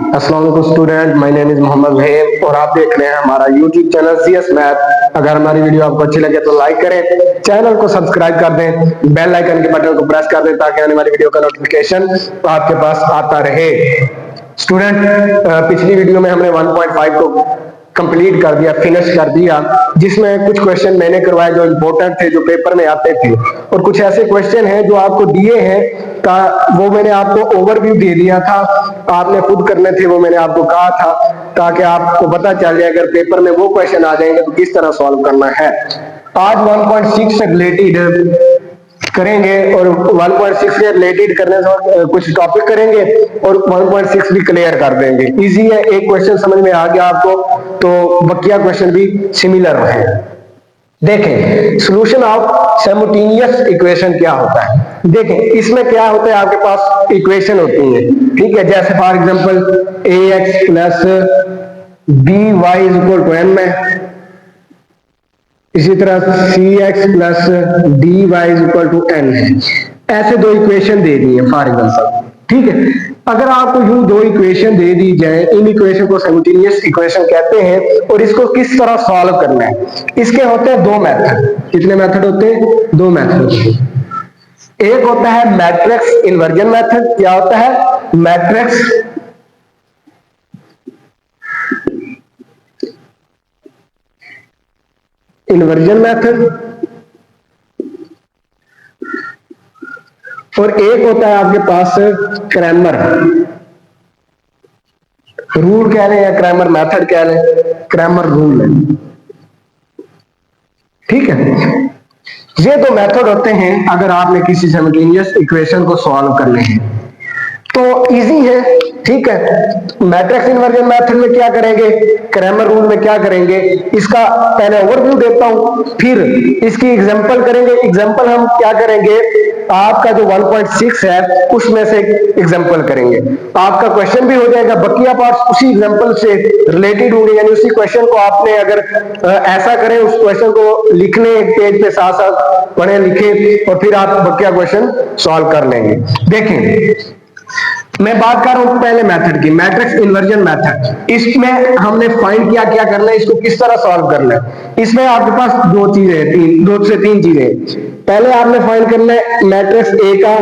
अस्सलाम वालेकुम student, my name is Mohammad Waheeb और आप देख रहे हैं हमारा यूट्यूब चैनल सीएस मैथ। अगर हमारी वीडियो आपको अच्छी लगे तो लाइक करें, चैनल को सब्सक्राइब कर दें, बेल आइकन के बटन को प्रेस कर दें ताकि आने वाली वीडियो का नोटिफिकेशन आपके पास आता रहे। स्टूडेंट, पिछली वीडियो में हमने 1.5 को कंप्लीट कर दिया, फिनिश कर दिया, जिसमें कुछ क्वेश्चन मैंने करवाए जो इंपॉर्टेंट थे, जो पेपर में आते थे, और कुछ ऐसे क्वेश्चन हैं जो आपको दिए हैं का वो मैंने आपको ओवरव्यू दे दिया था, आपने खुद करने थे, वो मैंने आपको कहा था ताकि आपको पता चल जाए अगर पेपर में वो क्वेश्चन आ जाएंगे तो किस तरह सॉल्व करना है। आज 1.6 से रिलेटेड करेंगे और 1.6 से रिलेटेड करने से कुछ टॉपिक करेंगे और 1.6 भी क्लियर कर देंगे। इजी है, एक क्वेश्चन समझ में आ गया आपको तो बकिया क्वेश्चन भी सिमिलर है। देखें, सॉल्यूशन ऑफ सिमुटेनियस इक्वेशन क्या होता है। देखें, इसमें क्या होता है, आपके पास इक्वेशन होती है, ठीक है, जैसे for example ax plus by equal to n में, इसी तरह cx plus dy equal to n है। ऐसे दो इक्वेशन दे दी है फॉर एग्जांपल, ठीक है। अगर आपको यूं दो इक्वेशन दे दी जाए, इन इक्वेशन को सिमुटेनियस इक्वेशन कहते हैं और इसको किस तरह सॉल्व करना है, इसके होते हैं दो मेथड। कितने मेथड होते हैं? दो मेथड होते हैं। एक होता है मैट्रिक्स इन्वर्जन मेथड। क्या होता है? मैट्रिक्स इन्वर्जन मेथड, और एक होता है आपके पास क्रैमर रूल कह रहे हैं या क्रैमर मेथड कह रहे हैं, क्रैमर रूल है, ठीक है। ये दो मेथड होते हैं अगर आपने किसी सिमुटेनियस इक्वेशन को सॉल्व करने हैं तो इजी है, ठीक है। मैट्रिक्स इन्वर्जन मेथड में क्या करेंगे, क्रैमर रूल में क्या करेंगे, इसका पहले ओवरव्यू देता हूं, फिर इसकी एग्जांपल करेंगे। एग्जांपल हम क्या करेंगे, आपका जो 1.6 है उसमें से एग्जांपल करेंगे, आपका क्वेश्चन भी हो जाएगा, बकिया पार्ट्स उसी एग्जांपल से रिलेटेड होंगे, यानी उसी क्वेश्चन को आपने अगर ऐसा करें, उस क्वेश्चन को लिखने एक पेज पे साथ साथ पढ़े लिखे और फिर आप बकिया क्वेश्चन सॉल्व कर लेंगे। देखें, मैं बात कर रहा हूं पहले मेथड की, मैट्रिक्स इन्वर्जन मेथड। इसमें हमने फाइंड किया क्या करना है, इसको किस तरह सॉल्व करना है। इसमें आपके पास दो चीजें, दो से तीन चीजें। पहले आपने फाइंड करना है मैट्रिक्स ए का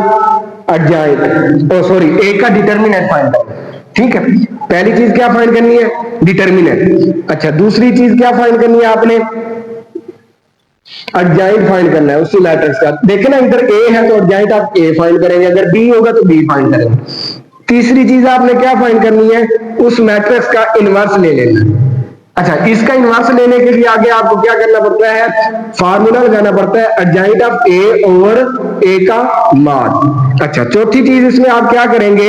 एडजॉइंट, ए का डिटर्मिनेंट फाइंड करना है, ठीक है। पहली चीज क्या फाइंड करनी है? डिटर्मिनेंट। अच्छा, दूसरी चीज क्या फाइंड करनी है आपने? एडजॉइंट फाइंड करना है उसी मैट्रिक्स का। देखिए ना, इधर ए है तो एडजॉइंट आप ए फाइंड करेंगे, अगर बी होगा तो बी फाइंड करेंगे। तीसरी चीज आपने क्या फाइंड करनी है? उस मैट्रिक्स का इनवर्स ले लेना। अच्छा, इसका इनवर्स लेने के लिए आगे आपको क्या करना पड़ता है? फार्मूला लगाना पड़ता है एडजॉइंट ऑफ ए ओवर ए का मॉड। अच्छा, चौथी चीज इसमें आप क्या करेंगे,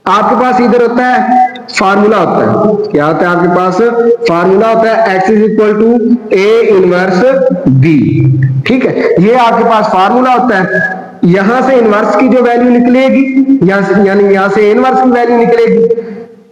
आपके पास इधर होता है फार्मूला होता है, क्या होता है आपके पास? फार्मूला होता है x is equal to A inverse B, ठीक है। ये आपके पास फार्मूला होता है, यहां से इनवर्स की जो वैल्यू निकलेगी, यानी यहां से इनवर्स की वैल्यू निकलेगी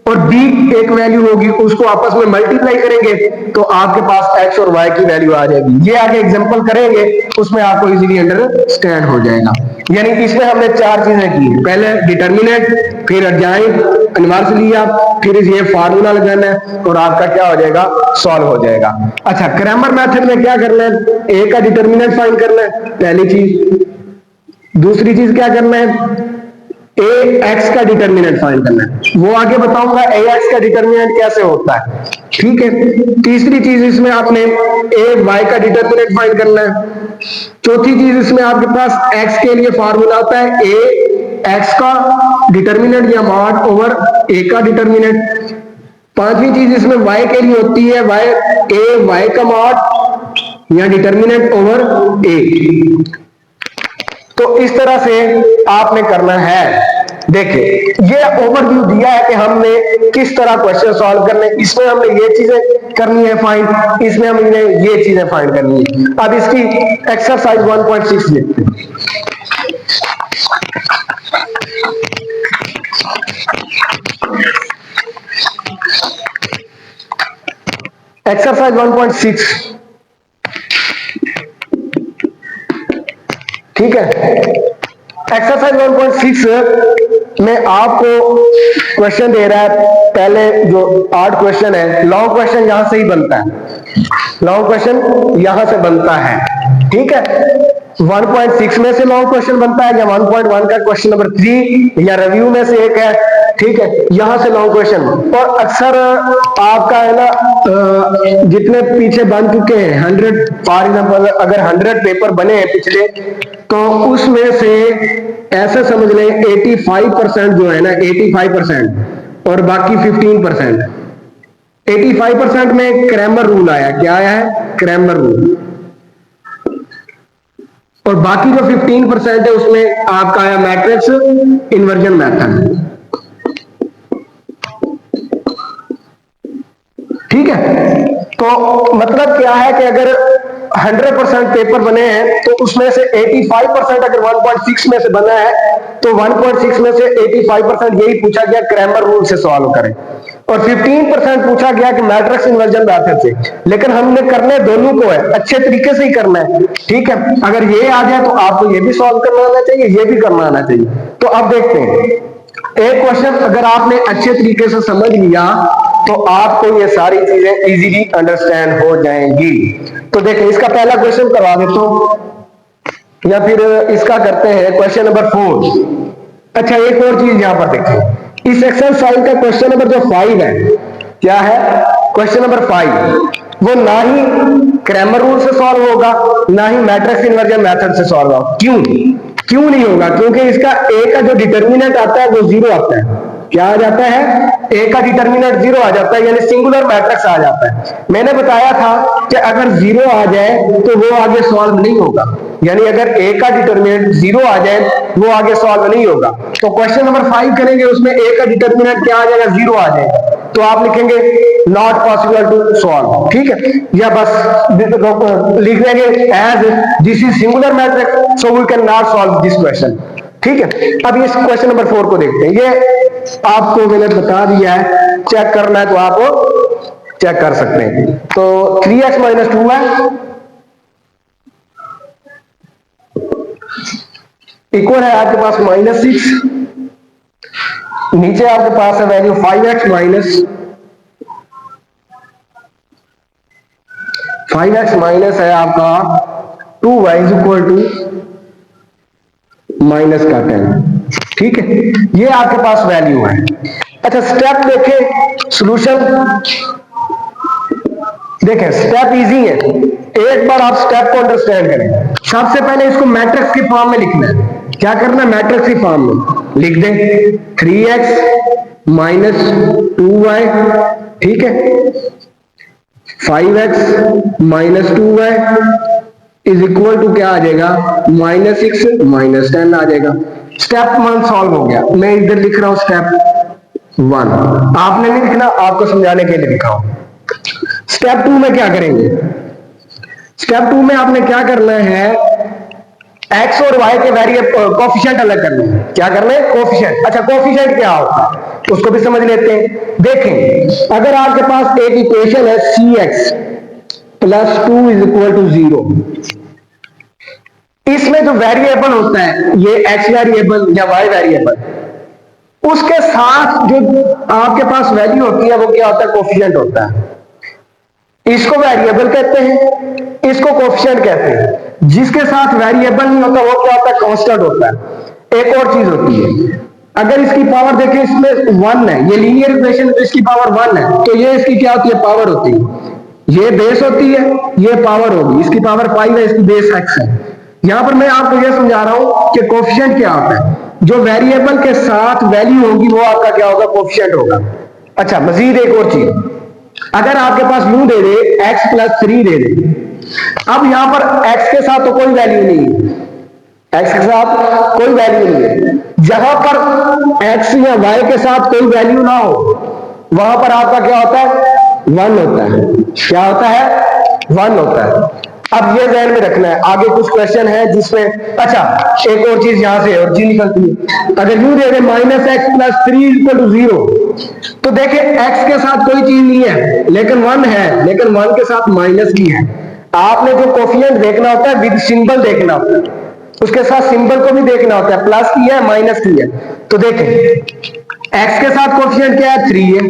और b एक वैल्यू होगी, उसको आपस में मल्टीप्लाई करेंगे तो आपके पास x और y की वैल्यू आ जाएगी। ये आगे एग्जांपल करेंगे, उसमें आपको इजीली अंडरस्टैंड हो जाएगा। यानी इसमें हमने चार चीजें की, पहले डिटर्मिनेंट, फिर एडजॉइंट, इनवर्स लिया, फिर ये फार्मूला लगाना है और आपका क्या हो जाएगा? सॉल्व हो जाएगा। अच्छा, क्रैमर मेथड में क्या करना है? ए का डिटर्मिनेंट फाइंड करना है, पहली चीज। दूसरी चीज क्या करना है? ए एक्स का डिटर्मिनेंट फाइंड करना है, वो आगे बताऊंगा ए एक्स का डिटर्मिनेंट कैसे होता है, ठीक है। तीसरी चीज इसमें आपने ए वाई का डिटर्मिनेंट फाइंड करना है। चौथी चीज इसमें आपके पास एक्स के लिए फार्मूला होता है ए एक्स का डिटर्मिनेंट या मॉड ओवर ए का डिटर्मिनेंट। पांचवी चीज इसमें वाई के लिए होती है वाई ए वाई का मॉड या डिटर्मिनेंट ओवर ए। तो इस तरह से आपने करना है। देखिए, ये ओवरव्यू दिया है कि हमने किस तरह क्वेश्चन सॉल्व करने, इसमें हमने ये चीजें करनी है फाइंड, इसमें हमने ये चीजें फाइंड करनी है। अब इसकी एक्सरसाइज 1.6 देखते हैं। एक्सरसाइज 1.6, ठीक है। एक्सरसाइज 1.6 में आपको क्वेश्चन दे रहा है, पहले जो 8 क्वेश्चन है, लॉन्ग क्वेश्चन यहां से ही बनता है, लॉन्ग क्वेश्चन यहां से बनता है, ठीक है। 1.6 में से लॉन्ग क्वेश्चन बनता है, या 1.1 का क्वेश्चन नंबर 3 या रिव्यू में से एक है, ठीक है, यहां से लॉन्ग क्वेश्चन। और अक्सर आपका है ना, जितने पीछे बन चुके हैं 100, फॉर एग्जाम्पल अगर 100 पेपर बने हैं पिछले, तो उसमें से ऐसे समझ लें 85% जो है ना, 85% और बाकी 15%, 85% में क्रैमर रूल आया, क्या आया है, क्रैमर रूल, और बाकी जो 15% है उसमें आपका आया मैट्रिक्स इन्वर्जन मेथड, ठीक है। तो मतलब क्या है कि अगर 100% पेपर बने हैं तो उसमें से 85% अगर 1.6 में से बना है, तो 1.6 में से 85% यही पूछा गया क्रैमर रूल से सॉल्व करें, और 15% पूछा गया कि मैट्रिक्स इन्वर्जन मेथड से। लेकिन हमने करने दोनों को है, अच्छे तरीके से ही करना है, ठीक है। अगर ये आ जाए तो आपको ये भी सॉल्व करना आना चाहिए, ये भी करना आना चाहिए। तो अब देखते हैं, एक क्वेश्चन अगर आपने अच्छे तरीके से समझ लिया तो आपको ये सारी चीजें इजीली अंडरस्टैंड हो जाएंगी। तो देखिए, इसका पहला क्वेश्चन करवा देता हूं, या फिर इसका करते हैं क्वेश्चन नंबर 4। अच्छा, एक और चीज यहां पर देखिए, इस एक्सरसाइज का क्वेश्चन नंबर जो 5 है, क्या है, क्वेश्चन नंबर 5, वो ना ही क्रैमर रूल से सॉल्व होगा, ना ही मैट्रिक्स इन्वर्जन मेथड से सॉल्व होगा। क्यों नहीं होगा? क्योंकि इसका ए का जो डिटर्मिनेंट आता है वो 0 आता है। क्या आ जाता है? ए का डिटर्मिनेंट 0 आ जाता है, यानी सिंगुलर मैट्रिक्स आ जाता है। मैंने बताया था कि अगर 0 आ जाए तो वो आगे सॉल्व नहीं होगा, यानी अगर ए का डिटर्मिनेंट 0 आ जाए वो आगे सॉल्व नहीं होगा। तो क्वेश्चन नंबर 5 करेंगे, उसमें ए का डिटर्मिनेंट क्या आ जाएगा? 0 आ जाएगा, तो आप लिखेंगे नॉट पॉसिबल टू सॉल्व, ठीक है। या बस लिख देंगे as this is singular matrix so we can not solve this question, ठीक है। अब इस क्वेश्चन नंबर 4 को देखते हैं। ये आपको मैंने बता दिया है, चेक करना है तो आप चेक कर सकते हैं। तो 3x - 2 है, इक्वल है आपके पास -6, नीचे आपके पास है वैल्यू 5x माइनस है आपका 2y = माइनस का 10, ठीक है। ये आपके पास वैल्यू है। अच्छा, स्टेप देखें, सॉल्यूशन देखें, स्टेप इजी है, एक बार आप स्टेप को अंडरस्टैंड करें। सबसे पहले इसको मैट्रिक्स की फॉर्म में लिखना है। क्या करना है? मैट्रिक्स की फॉर्म में लिख दें 3x - 2y, ठीक है, 5x - 2y is equal to क्या आ जाएगा? -6 - 10 आ जाएगा। स्टेप 1 सॉल्व हो गया। मैं इधर लिख रहा हूं स्टेप 1, आपने नहीं लिखना, आपको समझाने के लिए लिखा हूं। स्टेप 2 में क्या करेंगे? स्टेप 2 में आपने क्या करना है? x और y के वेरिएबल कोफिशिएंट अलग करने हैं। क्या करना है? कोफिशिएंट। अच्छा, कोफिशिएंट क्या होता है उसको भी समझ लेते हैं। देखें, अगर आपके पास एक इक्वेशन है cx + 2 = 0, इसमें जो वेरिएबल होता है, ये x वेरिएबल या y वेरिएबल, उसके साथ जो आपके पास वैल्यू होती है वो क्या होता है? कोफिशिएंट होता है। इसको वेरिएबल कहते हैं, इसको कोफिशिएंट कहते हैं। जिसके साथ वेरिएबल नहीं होता वो क्या होता है? कांस्टेंट होता है। एक और चीज होती है, अगर इसकी पावर देखें, इसमें 1 है, ये लीनियर इक्वेशन, इसकी पावर 1 है, तो ये इसकी क्या होती है? पावर होती है। ये बेस होती है, ये पावर होगी, इसकी पावर 5 है, इसकी बेस x है। यहां पर मैं आपको यह समझा रहा हूं कि कोफिशिएंट क्या होता है। जो वेरिएबल के साथ वैल्यू होगी वो आपका क्या होगा? कोफिशिएंट होगा। अच्छा, मजीद एक और चीज, अगर आपके पास यूं दे दे x + 3 दे दे, अब यहां पर x के साथ तो कोई वैल्यू नहीं है, x के साथ कोई वैल्यू नहीं है। जहां पर x या y के साथ कोई वैल्यू ना हो वहां पर आपका क्या होता है? 1 होता है। क्या होता है? 1 होता है। अब ये ध्यान में रखना है। आगे कुछ क्वेश्चन है जिसमें, अच्छा एक और चीज यहां से और जी निकलती है। अगर यूं दे दे -x + 3 = 0, तो देखिए x के साथ कोई चीज नहीं है लेकिन 1 है, लेकिन 1 के साथ माइनस भी है। आपने जो कोफिशिएंट देखना होता है विद सिंबल देखना होता है। उसके साथ सिंबल को भी देखना होता है, प्लस की है माइनस की है। तो देखें x के साथ कोफिशिएंट क्या है 3 है,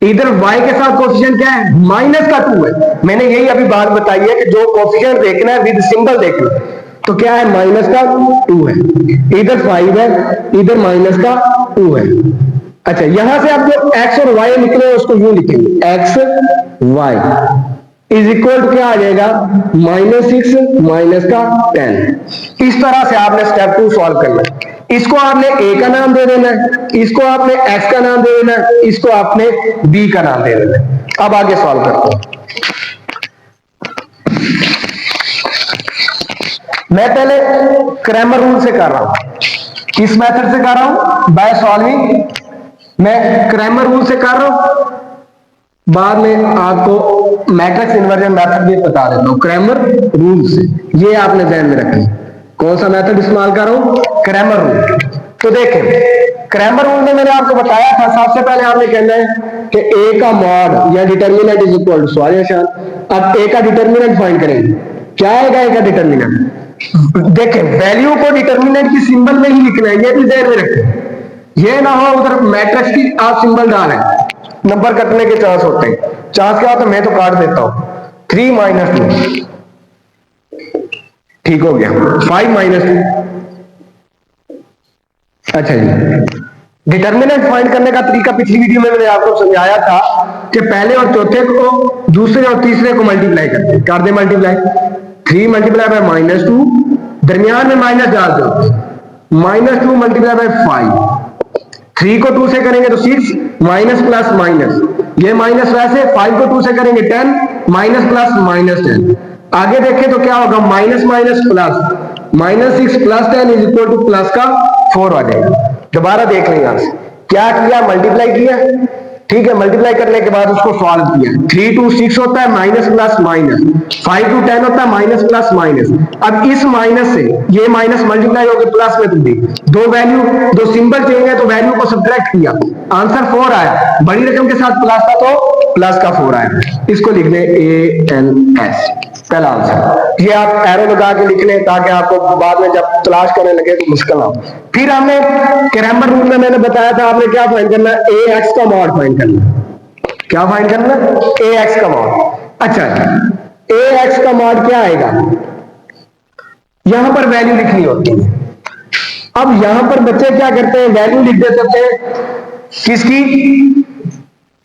इधर y के साथ कोफिशिएंट क्या है माइनस का 2 है। मैंने यही अभी बात बताई है कि जो कोफिशिएंट देखना है विद सिंबल देखना है, तो क्या है माइनस का 2 है, इधर 5 है, इधर माइनस का 2 है। अच्छा यहां से आप जो x और y निकले उसको यूं लिखेंगे, x y is equal to क्या आ जाएगा -6 माइनस का 10। इस तरह से आपने स्टेप 2 सॉल्व करना है। इसको आपने a का नाम दे देना है, इसको आपने x का नाम दे देना है, इसको आपने b का नाम दे देना है। अब आगे सॉल्व करते हैं। मैं पहले क्रैमर रूल से कर रहा हूं, किस मेथड से कर रहा हूं, बाय सॉल्विंग। मैं क्रैमर रूल से कर रहा हूं, बाद में आपको मैट्रिक्स इन्वर्जन मेथड भी बता देता हूं क्रैमर रूल से। ये आपने ध्यान में रखना है कौन सा मेथड इस्तेमाल कर रहा हूं, क्रैमर रूल। तो देखें क्रैमर रूल में मैंने आपको बताया था सबसे पहले आपने कहना है कि a का मॉड या determinant is equal to solution. अब a का डिटर्मिनेंट फाइंड करेंगे, क्या आएगा a का डिटर्मिनेंट। देखें वैल्यू को डिटर्मिनेंट की सिंबल में ही लिखना है, ये भी ध्यान में रखें। ये ना हो उधर मैट्रिक्स की आप सिंबल डालें, नंबर कटने के चांस होते हैं। चांस क्या होता है, मैं तो काट देता हूं 3 माइनस 2, ठीक हो गया 5 माइनस 2। अच्छा जी डिटर्मिनेंट फाइंड करने का तरीका पिछली वीडियो में मैंने आपको समझाया था कि पहले और चौथे को दूसरे और तीसरे को मल्टीप्लाई करते, कर दे मल्टीप्लाई। 3 मल्टीप्लाई बाय -2, दरमियान में माइनस डाल दो, -2 मल्टीप्लाई बाय 5। 3 को 2 से करेंगे तो 6, माइनस प्लस माइनस, ये माइनस वैसे 5 को 2 से करेंगे 10, माइनस प्लस -10। आगे देखें तो क्या होगा minus minus plus, -6 plus 10 is equal two plus का 4 आ जाएगा। दोबारा देख लें यहां से क्या किया, मल्टीप्लाई किया, ठीक है। मल्टीप्लाई करने के बाद उसको सॉल्व किया, 3 to 6 होता है माइनस प्लस माइनस, 5 to 10 होता है माइनस प्लस माइनस। अब इस माइनस से ये माइनस मल्टीप्लाई होकर प्लस में तुम दो वैल्यू, दो सिंबल चेंज है तो वैल्यू को सब्ट्रैक्ट किया, आंसर 4 आया। बड़ी रकम के साथ प्लस था तो प्लस का 4 आया। इसको लिख लें ANS, पहला आंसर। ये आप एरो लगा के लिख लें ताकि आपको बाद में जब तलाश करने लगे तो मुश्किल ना हो। फिर हमने क्रैमर रूल में मैंने बताया था आपने क्या फाइंड करना है, AX का मॉड फाइंड करना। क्या फाइंड करना, AX का मॉड। अच्छा AX का मॉड क्या आएगा, यहां पर वैल्यू लिखनी होती है। अब यहां पर बच्चे क्या करते हैं, वैल्यू लिख देते हैं किसकी,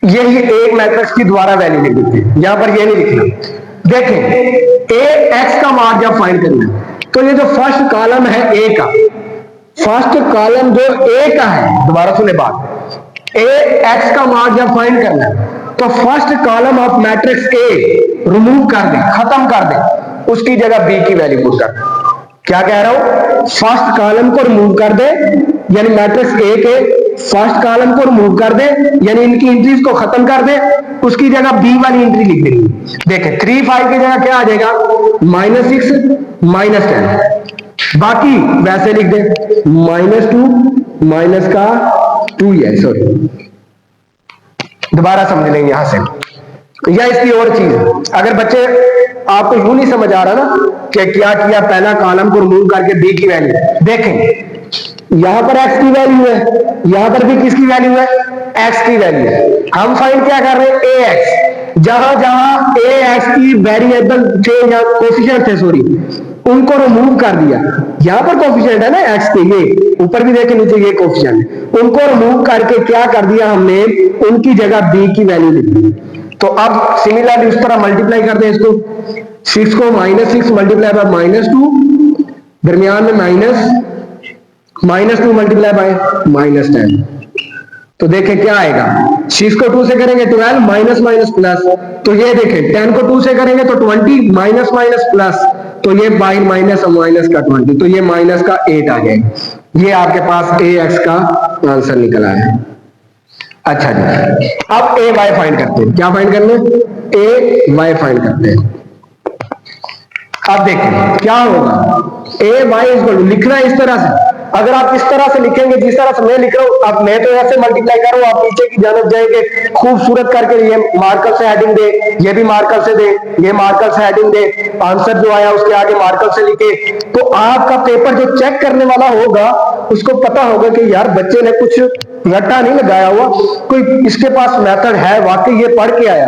यही एक मैट्रिक्स की द्वारा वैल्यू लिख देते हैं, यहां पर ये नहीं लिखना। देखें AX का मॉड जब फाइंड करना है तो ये जो फर्स्ट कॉलम है A का, फर्स्ट कॉलम जो A का है, दोबारा सुने बात, AX का मॉड जब फाइंड करना है तो first column of matrix A remove कर दे, खत्म कर दे, उसकी जगह B की वैल्यू पुट कर। क्या कह रहा हूं, फर्स्ट कॉलम को रिमूव कर दे, यानी मैट्रिक्स A के फर्स्ट कॉलम को रिमूव कर दे, यानी इनकी एंट्रीज को खत्म कर दे, उसकी जगह B वाली एंट्री लिख देंगे। देखें 3 5 की जगह क्या आ जाएगा, -6 -10, बाकी वैसे लिख दे, -2 माइनस का 2 है, सॉरी दोबारा समझ लेंगे यहां से। या इसकी और चीज, अगर बच्चे आपको यूं नहीं समझ आ रहा ना कि क्या किया, पहला कॉलम को रिमूव करके B की वैल्यू, देखें यहां पर x की वैल्यू है, यहां पर भी किसकी वैल्यू है, x की वैल्यू है। हम फाइंड क्या कर रहे हैं, AX, जहां जहां AX की वेरिएबल थे या कोफिशिएंट थे, सॉरी, उनको रिमूव कर दिया। यहां पर कोफिशिएंट है ना x के, ये ऊपर भी देखे नीचे ये कोफिशिएंट, उनको रिमूव करके क्या कर दिया हमने, उनकी जगह B की वैल्यू लिख दी। तो अब सिमिलरली उस तरह मल्टीप्लाई कर दें इसको, 6 को -6 मल्टीप्लाई बाय -2, दरमियान में -2 मल्टीप्लाई बाय -10, तो देखें क्या आएगा, 6 को 2 से करेंगे 12, माइनस माइनस प्लस, तो ये देखें 10 को 2 से करेंगे तो 20, माइनस माइनस प्लस, तो ये बाई माइनस माइनस का 20, तो ये माइनस का 8 आ जाएगा। ये आपके पास AX का आंसर निकला है। अच्छा जी, अब AY फाइंड करते हैं। क्या फाइंड करना है, AY फाइंड करते हैं। अब देखें क्या होगा, AY इज लिखना है इस तरह से, अगर आप इस तरह से लिखेंगे जिस तरह से मैं लिख रहा हूं, अब मैं तो ऐसे मल्टीप्लाई कर रहा हूं, आप नीचे की जानब जाएंगे, खूबसूरत करके ये मार्कर से हेडिंग दे, ये भी मार्कर से दे, ये मार्कर से हेडिंग दे, आंसर जो आया उसके आगे मार्कर से लिखे, तो आपका पेपर जो चेक करने वाला होगा उसको पता होगा कि यार बच्चे ने कुछ रट्टा नहीं लगाया हुआ, कोई इसके पास मेथड है, वाकई ये पढ़ के आया।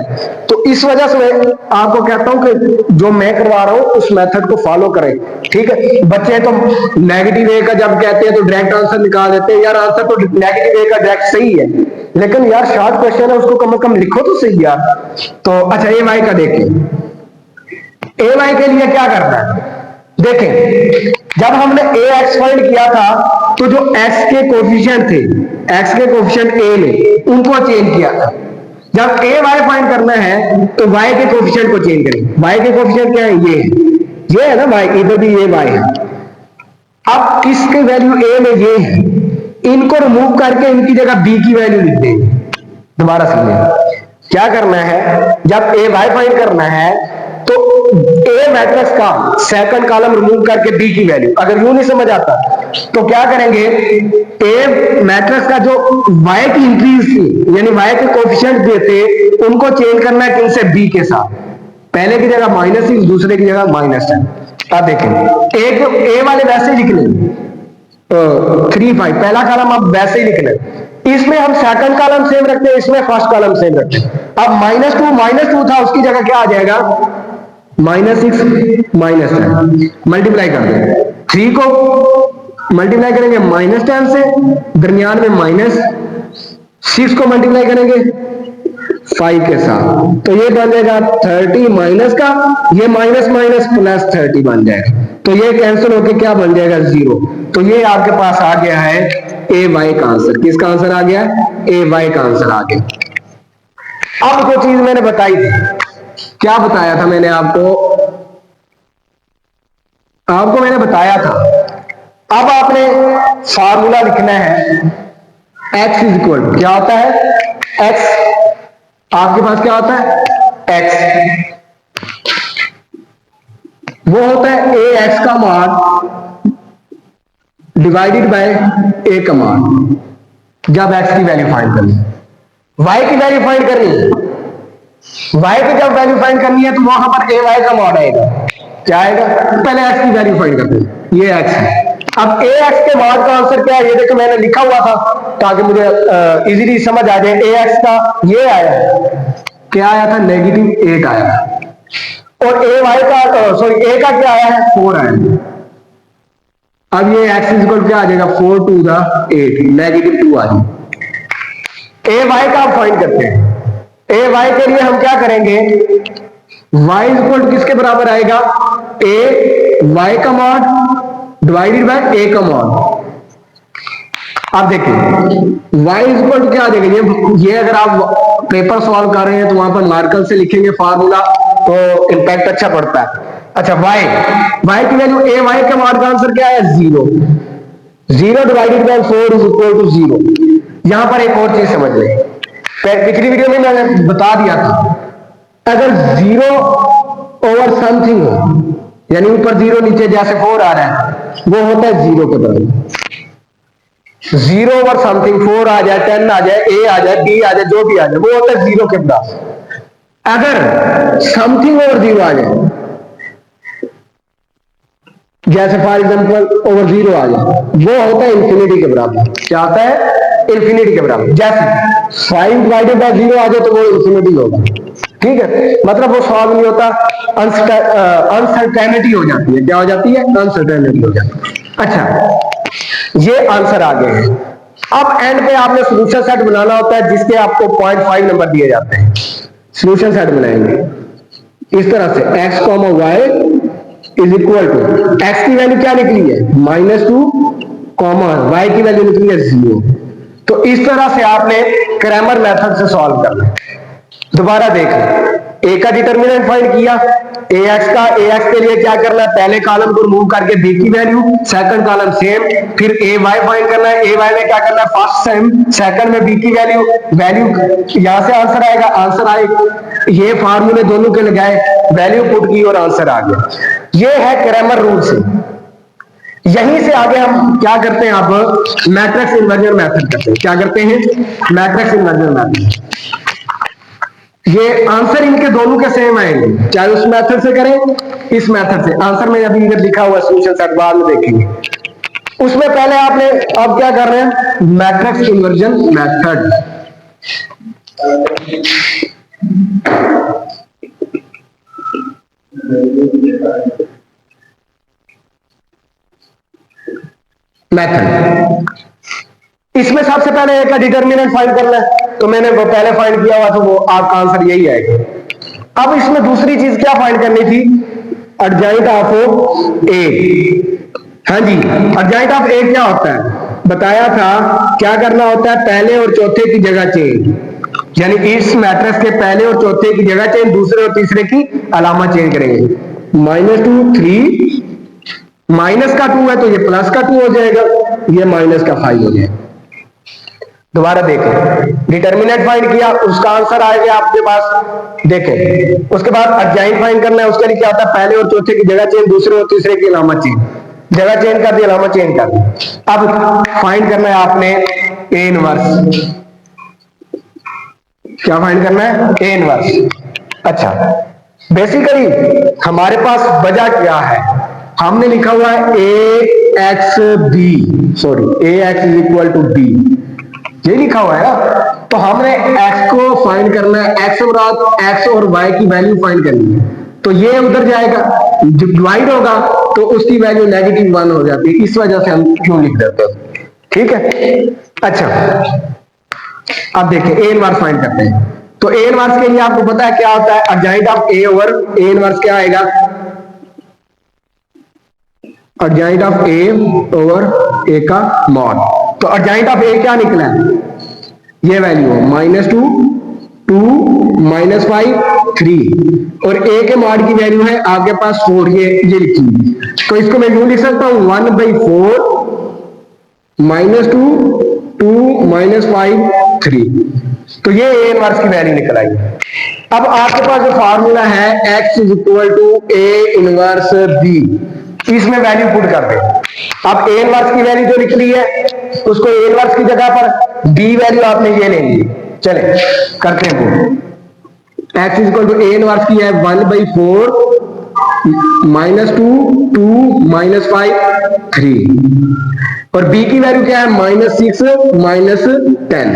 तो इस वजह से मैं आपको कहता हूं कि जो मैं करवा रहा हूं उस मेथड को फॉलो करें, ठीक है। बच्चे तो नेगेटिव ए का जब कहते हैं तो डायरेक्ट आंसर निकाल देते हैं, यार आंसर तो नेगेटिव ए का डायरेक्ट सही है, लेकिन यार शॉर्ट क्वेश्चन है उसको कम से कम लिखो तो सही यार। तो अच्छा ए वाई का देखिए, ए वाई के लिए क्या करना है, देखें जब हमने ए एक्स फाइंड किया था तो जो एक्स के कोफिशिएंट थे, एक्स के कोफिशिएंट ए ने उनको चेंज किया था। जब ए वाई फाइंड करना है तो वाई के कोफिशिएंट को चेंज करें। वाई के कोफिशिएंट क्या है, ये है ना वाई, इधर भी ये वाई है। अब इसके वैल्यू ए में ये है, इनको रिमूव करके इनकी जगह बी की वैल्यू लिख देंगे। दोबारा समझिए क्या करना है, जब ए वाई फाइंड करना है तो ए मैट्रिक्स का सेकंड कॉलम रिमूव करके बी की वैल्यू, अगर यूं नहीं समझ आता तो क्या करेंगे, ए मैट्रिक्स का जो वाई की इंक्रीज थी यानी वाई के कोफिशिएंट जो थे उनको चेंज करना है किनसे, बी के साथ। पहले की जगह -6, दूसरे की जगह -10। अब देखें ए वाले वैसे ही लिख लेंगे 3 5, पहला कॉलम आप वैसे ही लिख लें, इसमें हम सेकंड कॉलम सेम रखते हैं, इसमें फर्स्ट कॉलम सेम रखते हैं। अब -2 था उसकी जगह क्या आ जाएगा, -6 -10, मल्टीप्लाई कर देंगे। 3 को मल्टीप्लाई करेंगे -10 से, दरमियान में -6 को मल्टीप्लाई करेंगे 5 के साथ, तो ये बन जाएगा 30 माइनस का, ये माइनस माइनस प्लस 30 बन जाएगा, तो ये कैंसिल होके क्या बन जाएगा 0। तो ये आपके पास आ गया है ए वाई का आंसर। किसका आंसर आ गया, ए वाई का आंसर आ गया। अब जो चीज मैंने बताई थी, क्या बताया था मैंने आपको मैंने बताया था, अब आपने फार्मूला लिखना है, x इज इक्वल क्या होता है, x आपके पास क्या होता है, x वो होता है ए एक्स का मान डिवाइडेड बाय ए का मान, जब x की वैल्यू फाइंड करनी है, y की वैल्यू फाइंड करनी है, y की जब वैल्यू फाइंड करनी है तो वहां पर ए वाई का मान आएगा, क्या आएगा, पहले x की वैल्यू फाइंड करते हैं, ये x है। अब ए एक्स के बाद का आंसर क्या है, ये देखो मैंने लिखा हुआ था ताकि मुझे इजीली समझ आ जाए। ए एक्स का ये आया, क्या आया था, -8 आया, और ए वाई का सॉरी ए का क्या आया है, 4 आया। अब ये एक्स इक्वल क्या आ जाएगा, 4 2 8, -2 आ जाए। ए वाई का आप फाइंड करते हैं, ए वाई के लिए हम क्या करेंगे, y इक्वल किसके बराबर आएगा, ए वाई का मॉड डिवाइडेड बाय ए का मॉड। अब देखिए y इक्वल क्या आ जाएगा, ये अगर आप पेपर सॉल्व कर रहे हैं तो वहां पर मार्कर से लिखेंगे फार्मूला तो इंपैक्ट अच्छा पड़ता है। अच्छा y की वैल्यू ए वाई के मॉड का आंसर क्या है, 0 divided by 4 is equal to 0। यहां पर एक और चीज समझ लें, पिछली वीडियो में मैंने बता दिया था, अगर 0 ओवर समथिंग हो, यानी ऊपर 0 नीचे जैसे 4 आ रहा है, वो होता है 0 के बराबर। 0 ओवर समथिंग 4 आ जाए, 10 आ जाए, ए आ जाए, बी आ जाए, जो भी आ जाए, वो होता है 0 के बराबर। अगर समथिंग ओवर 0 आ जाए, जैसे फॉर एग्जांपल ओवर 0 आ जाए, वो होता है इंफिनिटी के बराबर। क्या होता है, इंफिनिटी के बराबर। जैसे 5 डिवाइडेड बाय 0 आ जाए तो वो इंफिनिटी होगा, ठीक है, मतलब वो सॉल्व नहीं होता, अनसर्टेनिटी हो जाती है। क्या हो जाती है, अनसर्टेनिटी हो जाती है। अच्छा ये आंसर आ गए हैं। अब एंड पे आपने सोल्यूशन सेट बनाना होता है, जिसके आपको 0.5 नंबर दिए जाते हैं। सोल्यूशन सेट बनाएंगे इस तरह से, x, y is equal to, x की वैल्यू क्या निकली है, -2, y की वैल्यू निकली है 0। तो इस तरह से आपने क्रैमर मेथड से सॉल्व करना है। दोबारा देख ए का डिटर्मिनेंट फाइंड किया, ए एक्स के लिए क्या करना है, पहले कॉलम को रिमूव करके बी की वैल्यू, सेकंड कॉलम सेम, फिर ए वाई फाइंड करना है, ए वाई में क्या करना है, फर्स्ट सेम, सेकंड में बी की वैल्यू यहां से आंसर आएगा, आंसर आए, ये फार्मूले दोनों के लगाए, वैल्यू पुट की और आंसर आ गया। ये है क्रैमर रूल से। यहीं से आगे हम क्या करते हैं, अब मैट्रिक्स इन्वर्जन मेथड करते हैं। क्या करते हैं? Matrix inversion method. ये आंसर इनके दोनों के सेम आएंगे, चाहे उस मेथड से करें इस मेथड से। आंसर में अभी इधर लिखा हुआ सॉल्यूशन सेट बाद में देखेंगे। उसमें पहले आपने अब क्या कर रहे हैं, मैट्रिक्स इन्वर्जन मेथड। मेथड इसमें सबसे पहले एक का डिटर्मिनेंट फाइंड करना है, तो मैंने वो पहले फाइंड किया हुआ, तो वो आपका आंसर यही आएगा। अब इसमें दूसरी चीज क्या फाइंड करनी थी, एडजॉइंट ऑफ ए। हाँ जी, एडजॉइंट ऑफ ए क्या होता है बताया था, क्या करना होता है, पहले और चौथे की जगह चेंज, यानी इस मैट्रिक्स के पहले और चौथे की जगह चेंज, दूसरे और तीसरे की अलामा चेंज करेंगे। -2 3, माइनस का 2 है तो ये प्लस का 2 हो जाएगा, ये माइनस का 5 हो जाएगा। दोबारा देखें, डिटर्मिनेंट फाइंड किया, उसका आंसर आएगा आपके पास। देखें, उसके बाद एडजॉइंट फाइंड करना है, उसके लिए क्या होता है, पहले और चौथे की जगह चेंज, दूसरे और तीसरे की अलामा चेंज, जगह चेंज कर दी, अलामा चेंज कर दी। अब फाइंड करना है आपने ए इनवर्स। क्या फाइंड करना है, ए इनवर्स। अच्छा, बेसिकली हमारे पास वजह क्या है, हमने लिखा हुआ है A X B, sorry A X is equal to B, ये लिखा हुआ है ना। तो हमने x को फाइंड करना है, x और y की वैल्यू फाइंड करनी है। तो ये उधर जाएगा, जब डिवाइड होगा तो उसकी वैल्यू -1 हो जाती है, इस वजह से हम क्यों लिख देते हैं। ठीक है, अच्छा अब देखिए ए इनवर्स फाइंड करते हैं। तो ए इनवर्स के लिए आपको पता है क्या होता है, adjoint of A over A inverse क्या आएगा, एडजॉइंट ऑफ ए ओवर ए का मॉड। तो एडजॉइंट ऑफ ए क्या निकला है, ये वैल्यू -2 2 -5 3, और ए के मॉड की वैल्यू है आपके पास 4, ये लिखी हुई। तो इसको मैं यूं लिख सकता हूं 1/4 -2 2 -5 3। तो ये ए इनवर्स की वैल्यू निकल आई। अब आपके पास जो फार्मूला है x is equal to A inverse B, इसमें वैल्यू पुट कर दे। अब ए इनवर्स की वैल्यू जो निकली है उसको ए इनवर्स की जगह पर बी वैल्यू आपने ये लेंगे। चले करते हैं put. x is equal to A inverse की है 1/4 -2 2 -5 3, और b की वैल्यू क्या है -6 -10।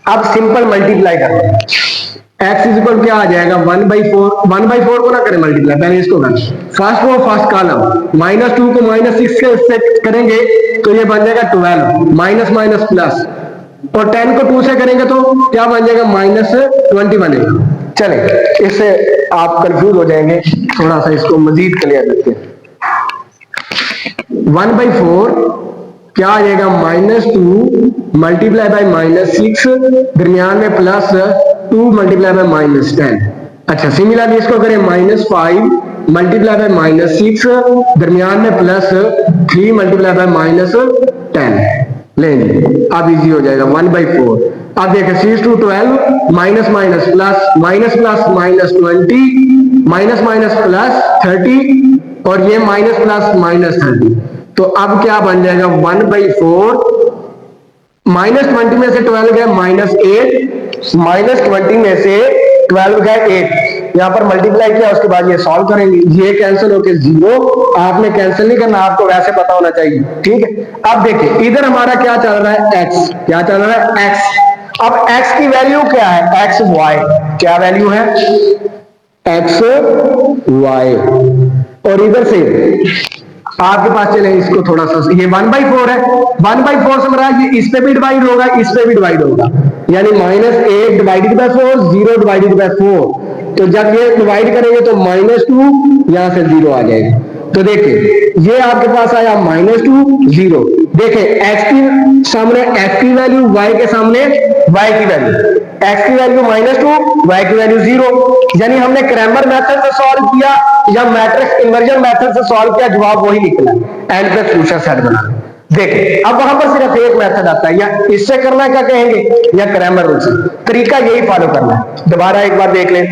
अब सिंपल मल्टीप्लाई करते हैं, x इज इक्वल क्या आ जाएगा 1/4 को ना करें मल्टीप्लाई, पहले इसको करें फर्स्ट रो फर्स्ट कॉलम, -2 को -6 से करेंगे तो ये बन जाएगा 12, माइनस माइनस प्लस, और 10 को 2 से करेंगे तो क्या बन जाएगा -20 बनेगा। चले इससे आप कंफ्यूज हो जाएंगे, थोड़ा सा इसको मजीद क्लियर करते हैं। 1/4 क्या आ जाएगा -2 मल्टीप्लाई बाय -6, दरमियान में +2 मल्टीप्लाई बाय -10। अच्छा, सिमिलरली इसको करें -5 मल्टीप्लाई बाय -6, दरमियान में +3 मल्टीप्लाई बाय -10 लेंगे। अब इजी हो जाएगा 1/4। अब देखिए 6 to 12 minus minus plus, minus plus -20, minus minus +30, और ये माइनस प्लस -30। तो अब क्या बन जाएगा 1/4, -20 में से 12 गए -8, -20 में से 12 गए 8, यहां पर मल्टीप्लाई किया, उसके बाद ये सॉल्व करेंगे, ये कैंसिल होके 0, आपने कैंसिल नहीं करना, आपको वैसे पता होना चाहिए। ठीक है, अब देखिए इधर हमारा क्या चल रहा है, x, क्या चल रहा है x। अब x की वैल्यू क्या है, x y, क्या वैल्यू है x y, और इधर से आपके पास चले इसको थोड़ा सा, ये 1/4 है, 1/4 से मेरा ये इस पे भी डिवाइड होगा, इस पे भी डिवाइड होगा, यानी -8 डिवाइडेड बाय 4, 0 डिवाइडेड बाय 4। तो जब ये डिवाइड करेंगे तो -2 यहां से 0 आ जाएगा। तो देखिए ये आपके पास आया -2 0। देखिए x की सामने x की वैल्यू, y के सामने y की वैल्यू, x की वैल्यू -2, y की वैल्यू 0, यानी हमने क्रैमर मेथड से सॉल्व किया या मैट्रिक्स इन्वर्जन मेथड से सॉल्व किया, जवाब वही निकला, एंड पे सॉल्यूशन सेट बना। देखिए अब वहां पर सिर्फ एक मेथड आता है, या इससे करना क्या कहेंगे या क्रैमर रूल से, तरीका यही फॉलो करना है। दोबारा एक बार देख लें,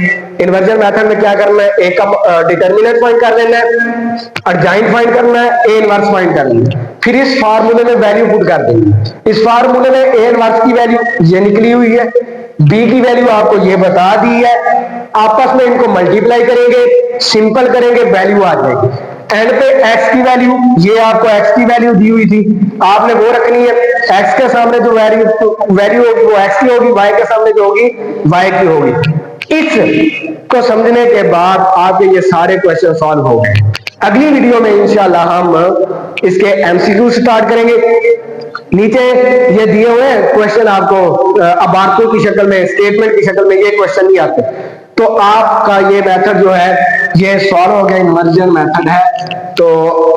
इन्वर्जन मेथड में क्या करना है, ए का डिटर्मिनेंट फाइंड कर लेना है, अर्जाइन फाइंड करना है, ए इनवर्स फाइंड करना है, फिर इस फार्मूले में वैल्यू पुट कर देंगे। इस फार्मूले में ए इनवर्स की वैल्यू ये निकली हुई है, बी की वैल्यू आपको ये बता दी है, आपस में इनको मल्टीप्लाई करेंगे, सिंपल करेंगे, वैल्यू आ जाएगी। एंड पे x की वैल्यू, ये आपको x की वैल्यू दी हुई थी, आपने वो रखनी है, x के सामने जो वैल्यू होगी वो x की होगी, y के सामने जो होगी y की होगी। इस को समझने के बाद आपके ये सारे क्वेश्चन सॉल्व हो गए। अगली वीडियो में इंशाल्लाह हम इसके एमसीक्यू स्टार्ट करेंगे। नीचे ये दिए हुए हैं क्वेश्चन आपको अबारतों की शक्ल में, स्टेटमेंट की शक्ल में ये क्वेश्चन नहीं आते, तो आपका ये मेथड जो है ये सॉल्व हो गया, इन्वर्जन मेथड है। तो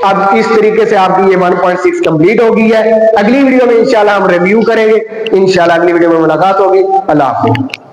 अब इस तरीके से आपकी ये 1.6 कंप्लीट हो गई है। अगली वीडियो में इंशाल्लाह हम रिव्यू करेंगे, इंशाल्लाह अगली वीडियो में मुलाकात होगी। अल्लाह हाफिज़।